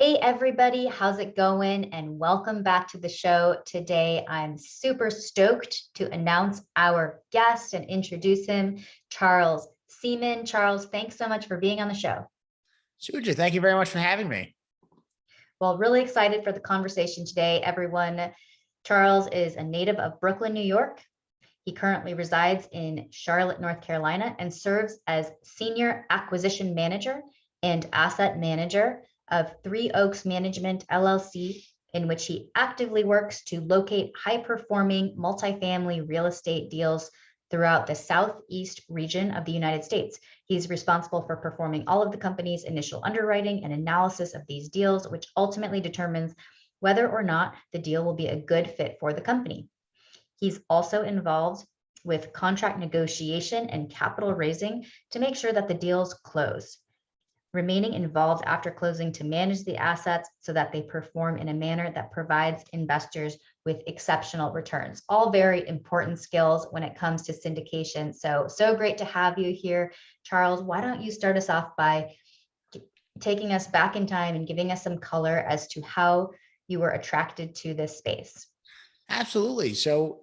Hey everybody, how's it going? And welcome back to the show. Today, I'm super stoked to announce our guest and introduce him, Charles Seaman. Charles, thanks so much for being on the show. Sujata, thank you very much for having me. Well, really excited for the conversation today, everyone. Charles is a native of Brooklyn, New York. He currently resides in Charlotte, North Carolina, and serves as Senior Acquisition Manager and Asset Manager of Three Oaks Management LLC, in which he actively works to locate high-performing multifamily real estate deals throughout the Southeast region of the United States. He's responsible for performing all of the company's initial underwriting and analysis of these deals, which ultimately determines whether or not the deal will be a good fit for the company. He's also involved with contract negotiation and capital raising to make sure that the deals close, remaining involved after closing to manage the assets so that they perform in a manner that provides investors with exceptional returns. All very important skills when it comes to syndication. So great to have you here. Charles, why don't you start us off by taking us back in time and giving us some color as to how you were attracted to this space? Absolutely. So,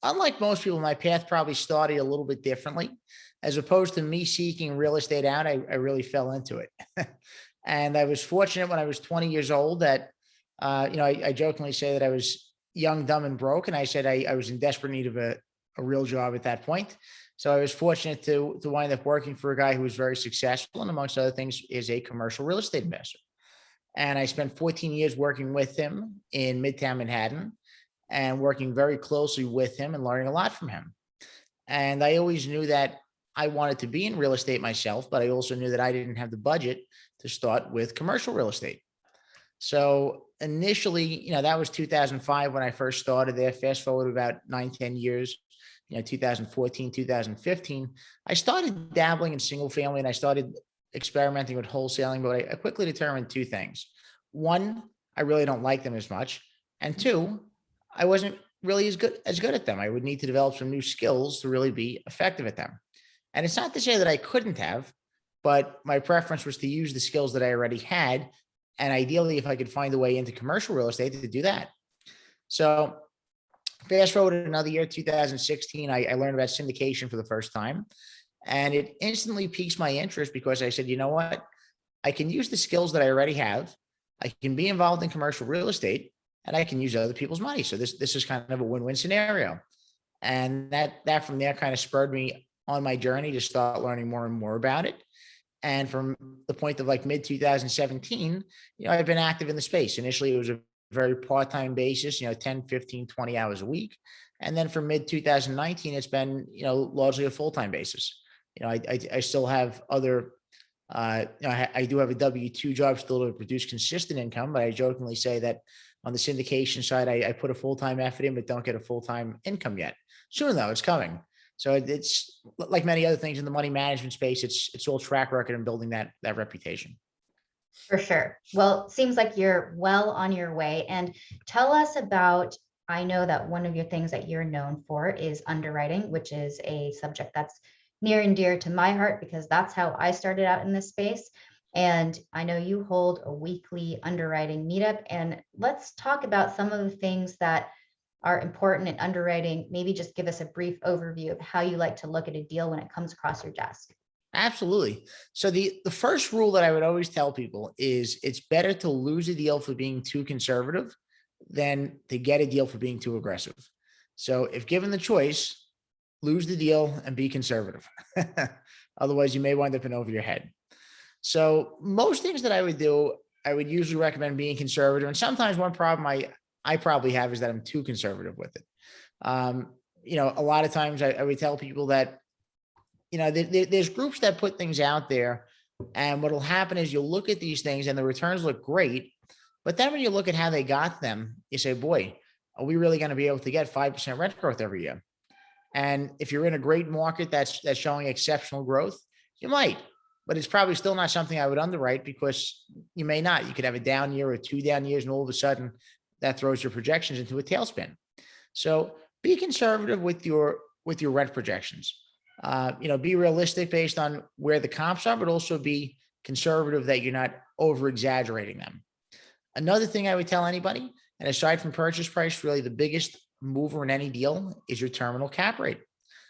unlike most people, my path probably started a little bit differently. As opposed to me seeking real estate out, I really fell into it. And I was fortunate when I was 20 years old that, I jokingly say that I was young, dumb, and broke. And I said I was in desperate need of a real job at that point. So I was fortunate to wind up working for a guy who was very successful and amongst other things is a commercial real estate investor. And I spent 14 years working with him in Midtown Manhattan and working very closely with him and learning a lot from him. And I always knew that I wanted to be in real estate myself, but I also knew that I didn't have the budget to start with commercial real estate. So initially, that was 2005 when I first started there. Fast forward about 9, 10 years, 2014, 2015, I started dabbling in single family and I started experimenting with wholesaling, but I quickly determined two things. One, I really don't like them as much. And two, I wasn't really as good at them. I would need to develop some new skills to really be effective at them. And it's not to say that I couldn't have, but my preference was to use the skills that I already had. And ideally, if I could find a way into commercial real estate to do that. So fast forward another year, 2016, I learned about syndication for the first time. And it instantly piques my interest because I said, you know what? I can use the skills that I already have. I can be involved in commercial real estate and I can use other people's money. So this is kind of a win-win scenario. And that from there kind of spurred me on my journey to start learning more and more about it. And from the point of like mid 2017, I've been active in the space. Initially, it was a very part-time basis, 10, 15, 20 hours a week. And then from mid 2019, it's been, largely a full-time basis. I still have other, I do have a W-2 job still to produce consistent income, but I jokingly say that on the syndication side, I put a full-time effort in, but don't get a full-time income yet. Soon though, it's coming. So it's like many other things in the money management space. It's all track record and building that reputation. For sure. Well, it seems like you're well on your way. And tell us about, I know that one of your things that you're known for is underwriting, which is a subject that's near and dear to my heart because that's how I started out in this space. And I know you hold a weekly underwriting meetup. And let's talk about some of the things that are important in underwriting. Maybe just give us a brief overview of how you like to look at a deal when it comes across your desk. Absolutely. So the first rule that I would always tell people is it's better to lose a deal for being too conservative than to get a deal for being too aggressive. So if given the choice, lose the deal and be conservative. Otherwise, you may wind up in over your head. So most things that I would do, I would usually recommend being conservative. And sometimes one problem I probably have is that I'm too conservative with it. A lot of times I would tell people that, there's groups that put things out there and what'll happen is you'll look at these things and the returns look great. But then when you look at how they got them, you say, boy, are we really going to be able to get 5% rent growth every year? And if you're in a great market that's showing exceptional growth, you might, but it's probably still not something I would underwrite because you may not. You could have a down year or 2 down years, and all of a sudden that throws your projections into a tailspin. So be conservative with your rent projections. Be realistic based on where the comps are, but also be conservative that you're not over exaggerating them. Another thing I would tell anybody, and aside from purchase price, really the biggest mover in any deal is your terminal cap rate.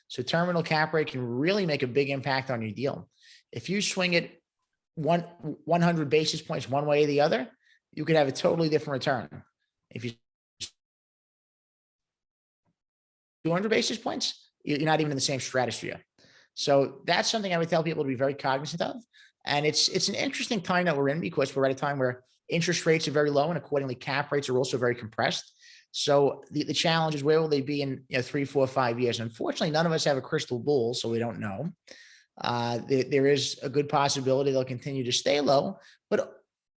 So terminal cap rate can really make a big impact on your deal. If you swing it 100 basis points one way or the other, you could have a totally different return. If you 200 basis points, you're not even in the same stratosphere. So that's something I would tell people to be very cognizant of. And it's an interesting time that we're in, because we're at a time where interest rates are very low and accordingly cap rates are also very compressed. So the challenge is, where will they be in 3, 4, 5 years? Unfortunately, none of us have a crystal ball, so we don't know. There is a good possibility they'll continue to stay low, but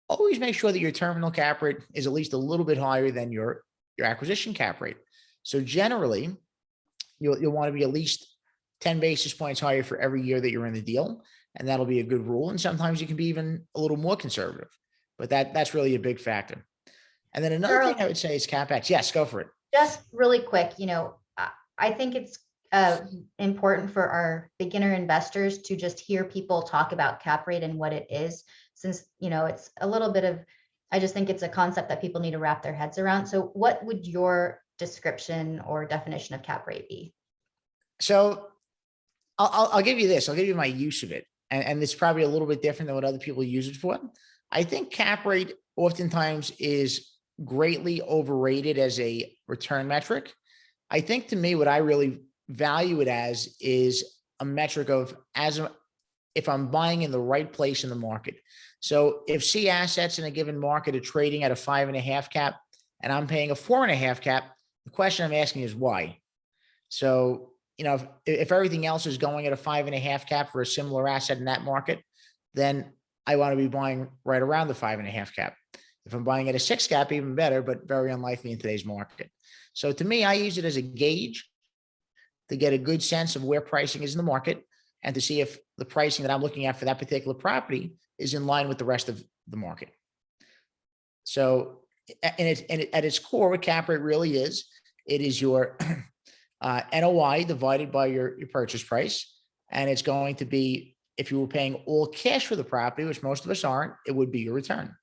always make sure that your terminal cap rate is at least a little bit higher than your acquisition cap rate. So generally, you'll want to be at least 10 basis points higher for every year that you're in the deal, and that'll be a good rule. And sometimes you can be even a little more conservative, but that's really a big factor. And then another thing I would say is CapEx. Yes, go for it. Just really quick, I think it's important for our beginner investors to just hear people talk about cap rate and what it is, since, it's a little bit of, I just think it's a concept that people need to wrap their heads around. So what would your description or definition of cap rate be? So I'll give you this. I'll give you my use of it. And it's probably a little bit different than what other people use it for. I think cap rate oftentimes is greatly overrated as a return metric. I think, to me, what I really value it as is a metric of if I'm buying in the right place in the market. So if C assets in a given market are trading at a 5.5 cap and I'm paying a 4.5 cap, the question I'm asking is why? So, if everything else is going at a 5.5 cap for a similar asset in that market, then I want to be buying right around the 5.5 cap. If I'm buying at a 6 cap, even better, but very unlikely in today's market. So to me, I use it as a gauge to get a good sense of where pricing is in the market, and to see if the pricing that I'm looking at for that particular property is in line with the rest of the market. So, at its core, what cap rate really is, it is your NOI divided by your purchase price. And it's going to be, if you were paying all cash for the property, which most of us aren't, it would be your return.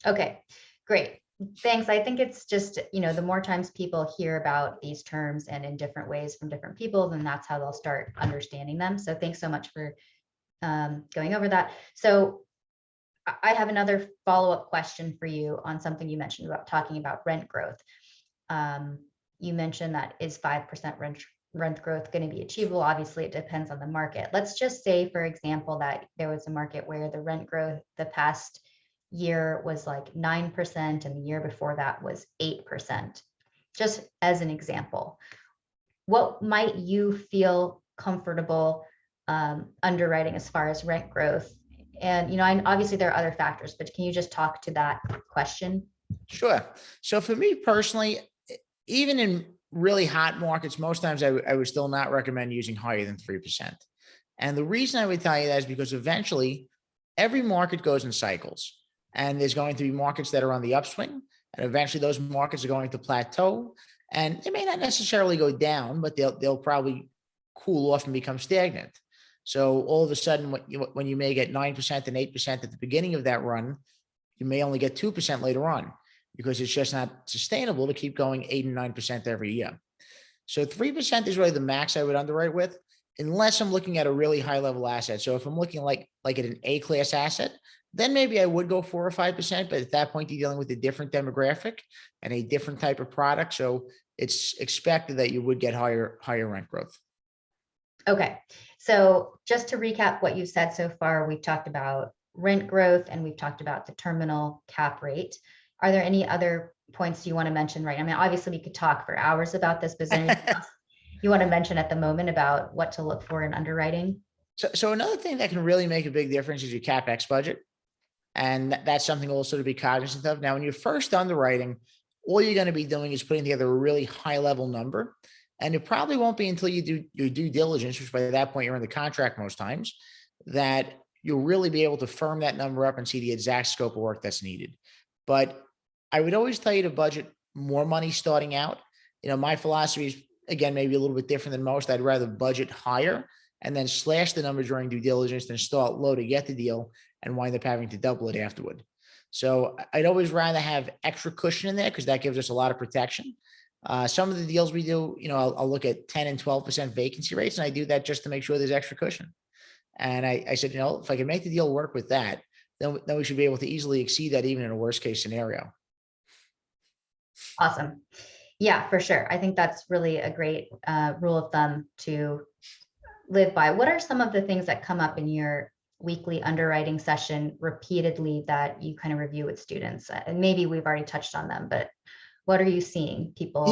Okay, great. Thanks. I think it's just, the more times people hear about these terms and in different ways from different people, then that's how they'll start understanding them. So thanks so much for going over that. So I have another follow-up question for you on something you mentioned about talking about rent growth. You mentioned that is 5% rent growth going to be achievable? Obviously, it depends on the market. Let's just say, for example, that there was a market where the rent growth the past year was like 9% and the year before that was 8%. Just as an example, what might you feel comfortable underwriting as far as rent growth? And, obviously there are other factors, but can you just talk to that question? Sure. So for me personally, even in really hot markets, most times I would still not recommend using higher than 3%. And the reason I would tell you that is because eventually every market goes in cycles, and there's going to be markets that are on the upswing, and eventually those markets are going to plateau, and they may not necessarily go down, but they'll probably cool off and become stagnant. So all of a sudden, when you may get 9% and 8% at the beginning of that run, you may only get 2% later on, because it's just not sustainable to keep going 8 and 9% every year. So 3% is really the max I would underwrite with, unless I'm looking at a really high level asset. So if I'm looking like at an A-class asset, then maybe I would go 4 or 5%, but at that point you're dealing with a different demographic and a different type of product. So it's expected that you would get higher rent growth. Okay. So just to recap what you've said so far, we've talked about rent growth and we've talked about the terminal cap rate. Are there any other points you want to mention, right? I mean, obviously we could talk for hours about this, but is there anything else you want to mention at the moment about what to look for in underwriting? So another thing that can really make a big difference is your CapEx budget. And that's something also to be cognizant of. Now, when you're first underwriting, all you're going to be doing is putting together a really high level number. And it probably won't be until you do your due diligence, which by that point you're in the contract most times, that you'll really be able to firm that number up and see the exact scope of work that's needed. But I would always tell you to budget more money starting out. My philosophy is, again, maybe a little bit different than most. I'd rather budget higher and then slash the number during due diligence than start low to get the deal and wind up having to double it afterward. So I'd always rather have extra cushion in there because that gives us a lot of protection. Some of the deals we do, I'll look at 10 and 12% vacancy rates, and I do that just to make sure there's extra cushion. And I said, if I can make the deal work with that, then we should be able to easily exceed that even in a worst case scenario. Awesome. Yeah, for sure. I think that's really a great rule of thumb to live by. What are some of the things that come up in your weekly underwriting session repeatedly that you kind of review with students? And maybe we've already touched on them, but what are you seeing people?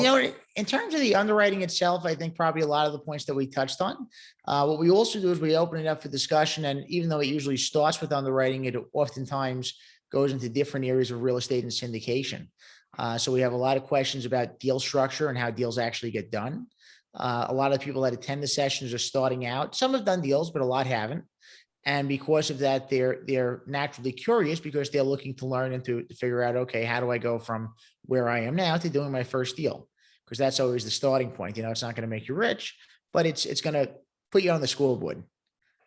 In terms of the underwriting itself, I think probably a lot of the points that we touched on. What we also do is we open it up for discussion. And even though it usually starts with underwriting, it oftentimes goes into different areas of real estate and syndication. So we have a lot of questions about deal structure and how deals actually get done. A lot of people that attend the sessions are starting out. Some have done deals, but a lot haven't. And because of that, they're naturally curious because they're looking to learn and to figure out, okay, how do I go from where I am now to doing my first deal? Because that's always the starting point. It's not going to make you rich, but it's going to put you on the scoreboard.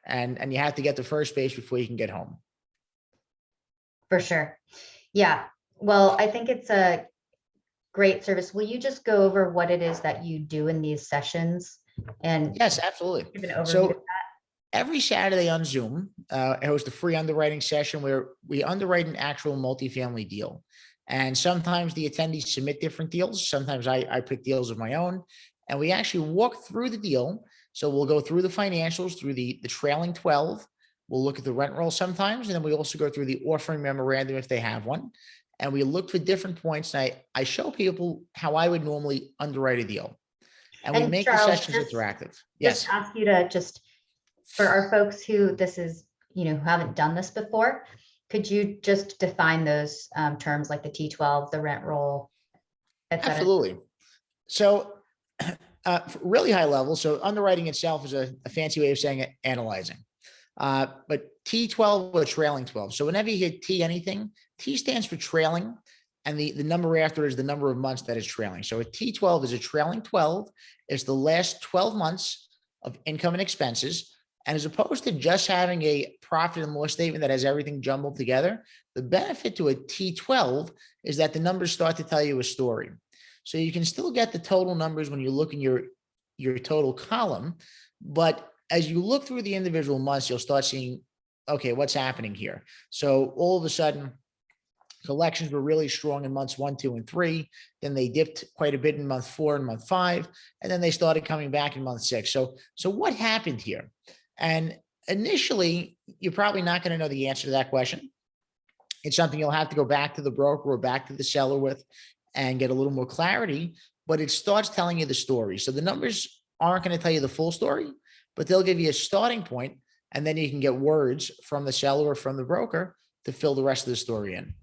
And you have to get to first base before you can get home. For sure. Yeah. Well, I think it's a great service. Will you just go over what it is that you do in these sessions? And yes, absolutely. Give an overview of So that. every Saturday on Zoom, I host a free underwriting session where we underwrite an actual multifamily deal. And sometimes the attendees submit different deals. Sometimes I pick deals of my own, and we actually walk through the deal. So we'll go through the financials, through the trailing 12. We'll look at the rent roll sometimes, and then we also go through the offering memorandum if they have one. And we look for different points. And I show people how I would normally underwrite a deal. And we make Charles, the sessions interactive. Yes. Just ask you to for our folks who this is, who haven't done this before, could you just define those terms like the T12, the rent roll, et cetera? Absolutely. So really high level. So underwriting itself is a fancy way of saying analyzing. But T12 or trailing 12. So whenever you hit T anything, T stands for trailing, and the number after is the number of months that is trailing. So a T12 is a trailing 12. It's the last 12 months of income and expenses. And as opposed to just having a profit and loss statement that has everything jumbled together, the benefit to a T12 is that the numbers start to tell you a story. So you can still get the total numbers when you look in your total column, but as you look through the individual months, you'll start seeing, okay, what's happening here? So all of a sudden, collections were really strong in months 1, 2, and 3. Then they dipped quite a bit in month 4 and month 5, and then they started coming back in month 6. So what happened here? And initially, you're probably not going to know the answer to that question. It's something you'll have to go back to the broker or back to the seller with and get a little more clarity, but it starts telling you the story. So the numbers aren't going to tell you the full story, but they'll give you a starting point, and then you can get words from the seller or from the broker to fill the rest of the story in.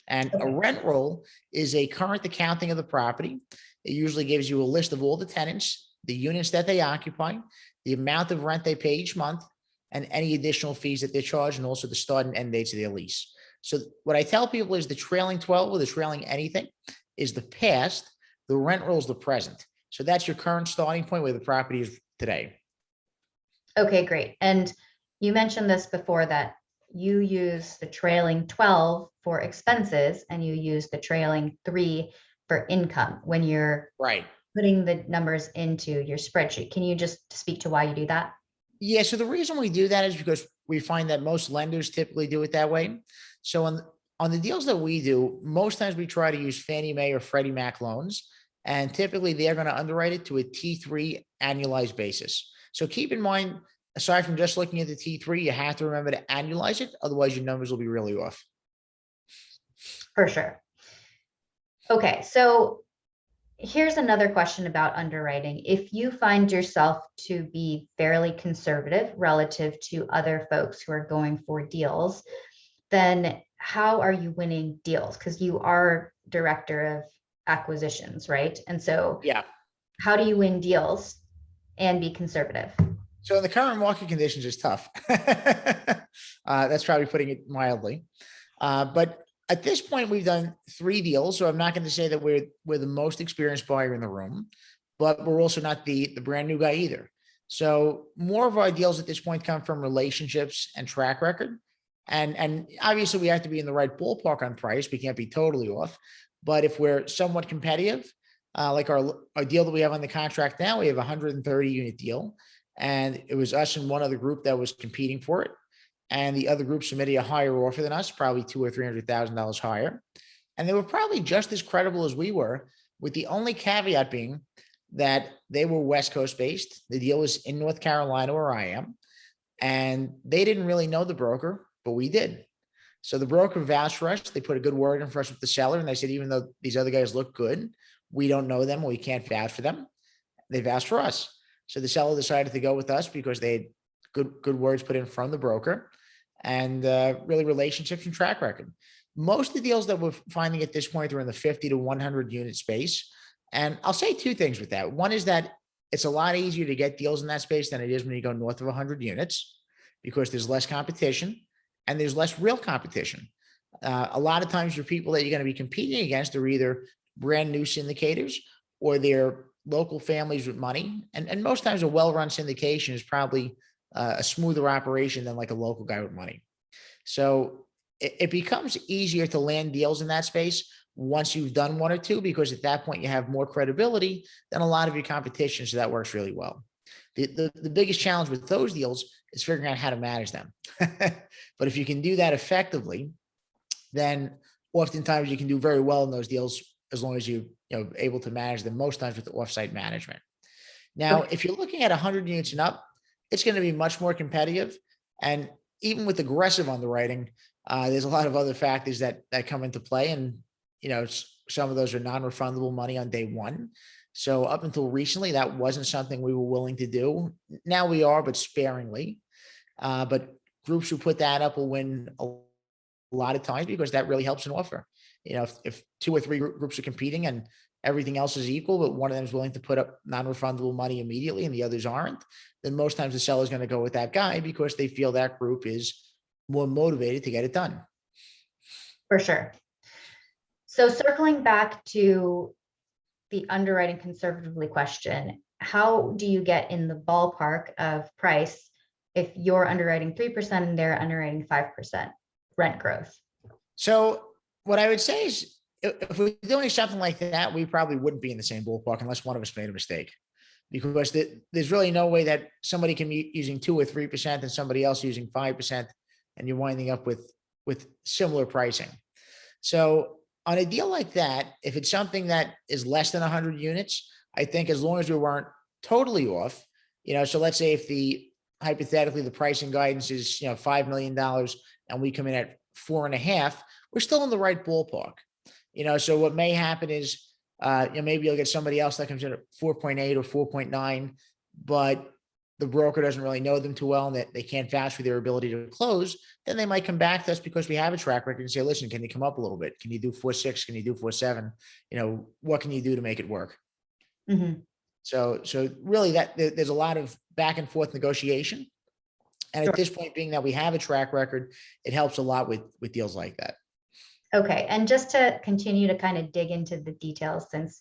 And a rent roll is a current accounting of the property. It usually gives you a list of all the tenants, the units that they occupy, the amount of rent they pay each month, and any additional fees that they're charged, and also the start and end dates of their lease. So what I tell people is the trailing 12 or the trailing anything is the past, the rent roll is the present. So that's your current starting point where the property is today. Okay, great. And you mentioned this before that you use the trailing 12 for expenses and you use the trailing 3 for income when you're putting the numbers into your spreadsheet. Can you just speak to why you do that? Yeah, so the reason we do that is because we find that most lenders typically do it that way. So on the deals that we do, most times we try to use Fannie Mae or Freddie Mac loans, and typically they're going to underwrite it to a T3 annualized basis. So keep in mind, aside from just looking at the T3, you have to remember to annualize it. Otherwise, your numbers will be really off. For sure. Okay, so here's another question about underwriting. If you find yourself to be fairly conservative relative to other folks who are going for deals, then how are you winning deals? Because you are director of acquisitions, right? And so yeah, how do you win deals and be conservative? So in the current market conditions, it's tough. That's probably putting it mildly. But at this point, we've done 3 deals. So I'm not going to say that we're the most experienced buyer in the room, but we're also not the brand new guy either. So more of our deals at this point come from relationships and track record. And obviously we have to be in the right ballpark on price. We can't be totally off. But if we're somewhat competitive, like our deal that we have on the contract now, we have a 130 unit deal. And it was us and one other group that was competing for it. And the other group submitted a higher offer than us, probably $200,000 or $300,000 higher. And they were probably just as credible as we were, with the only caveat being that they were West Coast based. The deal was in North Carolina, where I am, and they didn't really know the broker, but we did. So the broker vouched for us. They put a good word in for us with the seller, and they said, even though these other guys look good, we don't know them, we can't vouch for them. They vouched for us. So the seller decided to go with us because they had good words put in from the broker, and really relationships and track record. Most of the deals that we're finding at this point are in the 50 to 100 unit space. And I'll say two things with that. One is that it's a lot easier to get deals in that space than it is when you go north of 100 units, because there's less competition and there's less real competition. A lot of times your people that you're going to be competing against are either brand new syndicators or they're local families with money. And most times a well-run syndication is probably a smoother operation than like a local guy with money. So it becomes easier to land deals in that space once you've done one or two, because at that point you have more credibility than a lot of your competition. So that works really well. The biggest challenge with those deals is figuring out how to manage them. But if you can do that effectively, then oftentimes you can do very well in those deals, as long as you able to manage them, most times with offsite management. Now, if you're looking at 100 units and up, it's going to be much more competitive. And even with aggressive underwriting, there's a lot of other factors that come into play. And, some of those are non-refundable money on day one. So up until recently, that wasn't something we were willing to do. Now we are, but sparingly. But groups who put that up will win a lot of times, because that really helps an offer. If two or three groups are competing and everything else is equal, but one of them is willing to put up non-refundable money immediately and the others aren't, then most times the seller is going to go with that guy because they feel that group is more motivated to get it done. For sure. So circling back to the underwriting conservatively question, how do you get in the ballpark of price if you're underwriting 3% and they're underwriting 5% rent growth? So what I would say is, if we're doing something like that, we probably wouldn't be in the same ballpark unless one of us made a mistake, because there's really no way that somebody can be using 2 or 3% and somebody else using 5%, and you're winding up with similar pricing. So on a deal like that, if it's something that is less than 100 units, I think as long as we weren't totally off, so let's say if hypothetically the pricing guidance is, $5 million and we come in at 4.5, we're still in the right ballpark. So what may happen is, maybe you'll get somebody else that comes in at 4.8 or 4.9, but the broker doesn't really know them too well and that they can't vouch for their ability to close. Then they might come back to us because we have a track record and say, listen, can you come up a little bit? Can you do 4.6? Can you do 4.7? What can you do to make it work? Mm-hmm. So really there's a lot of back and forth negotiation. And at this point, being that we have a track record, it helps a lot with deals like that. Okay. And just to continue to kind of dig into the details, since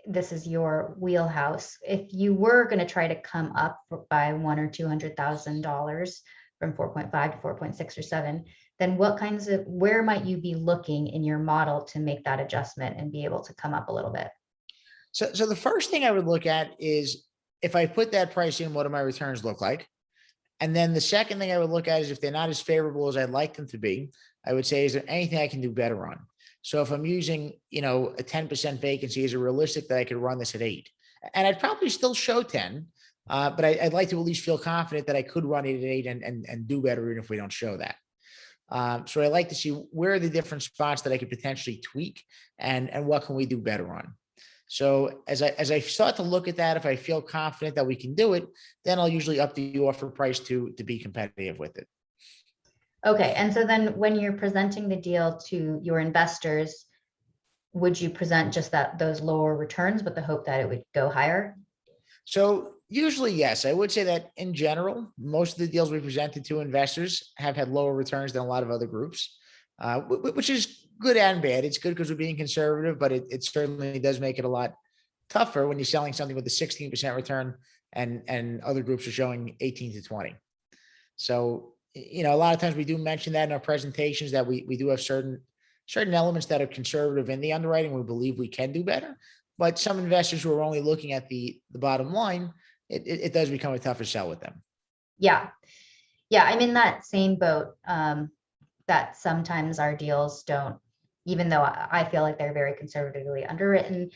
this is your wheelhouse, if you were going to try to come up by $100,000 or $200,000 from 4.5 to 4.6 or 7, then where might you be looking in your model to make that adjustment and be able to come up a little bit? So the first thing I would look at is, if I put that price in, what do my returns look like? And then the second thing I would look at is, if they're not as favorable as I'd like them to be, I would say, is there anything I can do better on? So if I'm using, a 10% vacancy, is it realistic that I could run this at 8? And I'd probably still show 10, but I'd like to at least feel confident that I could run it at 8 and do better even if we don't show that. So I like to see where are the different spots that I could potentially tweak, and what can we do better on. So as I start to look at that, if I feel confident that we can do it, then I'll usually up the offer price to be competitive with it. Okay. And so then when you're presenting the deal to your investors, would you present just those lower returns with the hope that it would go higher? So usually, yes, I would say that in general, most of the deals we presented to investors have had lower returns than a lot of other groups, which is good and bad. It's good because we're being conservative, but it certainly does make it a lot tougher when you're selling something with a 16% return and other groups are showing 18 to 20. So, a lot of times we do mention that in our presentations that we do have certain elements that are conservative in the underwriting. We believe we can do better, but some investors who are only looking at the bottom line, it does become a tougher sell with them. Yeah. Yeah. I'm in that same boat, that sometimes our deals don't, even though I feel like they're very conservatively underwritten,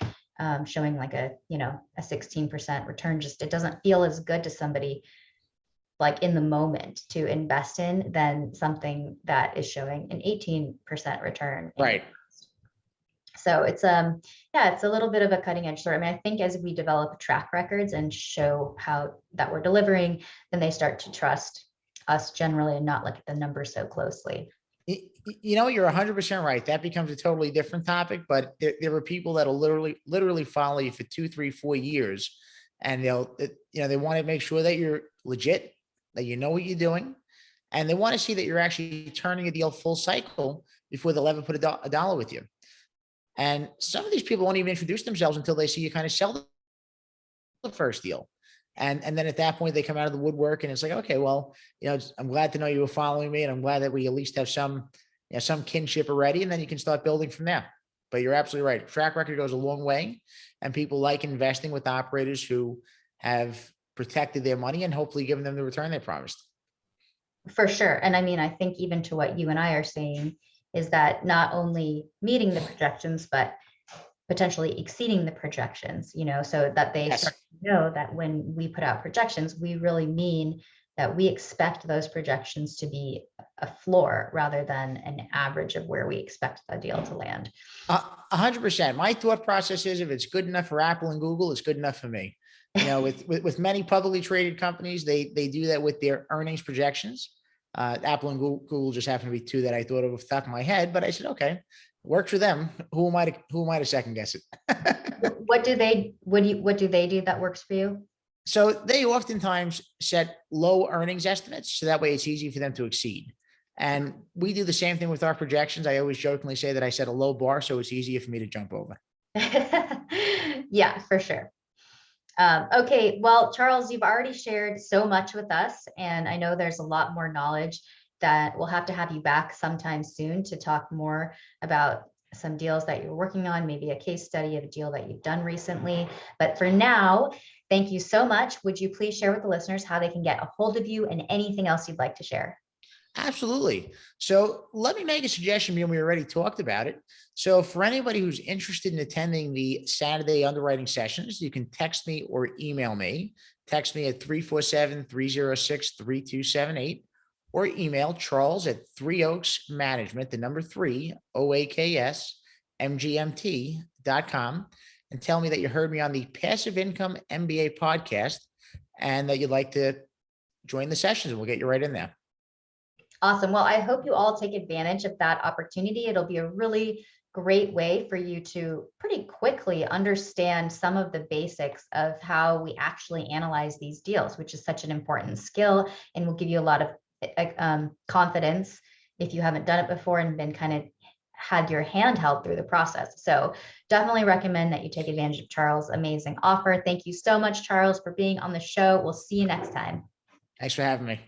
showing like a 16% return, just, it doesn't feel as good to somebody like in the moment to invest in than something that is showing an 18% return. Right. So it's it's a little bit of a cutting edge story. I mean, I think as we develop track records and show how that we're delivering, then they start to trust us generally and not look at the numbers so closely. You're 100% right. That becomes a totally different topic, but there are people that'll literally follow you for 2, 3, 4 years, and they want to make sure that you're legit, that you know what you're doing, and they want to see that you're actually turning a deal full cycle before they'll ever put a dollar with you. And some of these people won't even introduce themselves until they see you kind of sell the first deal. And then at that point, they come out of the woodwork and it's like, okay, well, I'm glad to know you were following me, and I'm glad that we at least have some kinship already. And then you can start building from there. But you're absolutely right. Track record goes a long way, and people like investing with operators who have protected their money and hopefully given them the return they promised. For sure. And I mean, I think even to what you and I are saying is that not only meeting the projections, but potentially exceeding the projections, so that they start to know that when we put out projections, we really mean that we expect those projections to be a floor rather than an average of where we expect the deal to land. 100%. My thought process is if it's good enough for Apple and Google, it's good enough for me. With many publicly traded companies, they do that with their earnings projections. Apple and Google just happen to be two that I thought of off the top of my head, but I said, okay, works for them. Who am I to second guess it? What do they do that works for you? So they oftentimes set low earnings estimates, so that way it's easy for them to exceed. And we do the same thing with our projections. I always jokingly say that I set a low bar, so it's easier for me to jump over. Yeah, for sure. Okay, well, Charles, you've already shared so much with us, and I know there's a lot more knowledge that we'll have to have you back sometime soon to talk more about some deals that you're working on, maybe a case study of a deal that you've done recently. But for now, thank you so much. Would you please share with the listeners how they can get a hold of you and anything else you'd like to share? Absolutely. So let me make a suggestion, we already talked about it. So for anybody who's interested in attending the Saturday underwriting sessions, you can text me or email me. Text me at 347-306-3278 or email Charles at 3 Oaks Management, the number 3, OAKS, MGMT.com, and tell me that you heard me on the Passive Income MBA podcast and that you'd like to join the sessions, and we'll get you right in there. Awesome. Well, I hope you all take advantage of that opportunity. It'll be a really great way for you to pretty quickly understand some of the basics of how we actually analyze these deals, which is such an important skill and will give you a lot of confidence if you haven't done it before and been kind of had your hand held through the process. So definitely recommend that you take advantage of Charles' amazing offer. Thank you so much, Charles, for being on the show. We'll see you next time. Thanks for having me.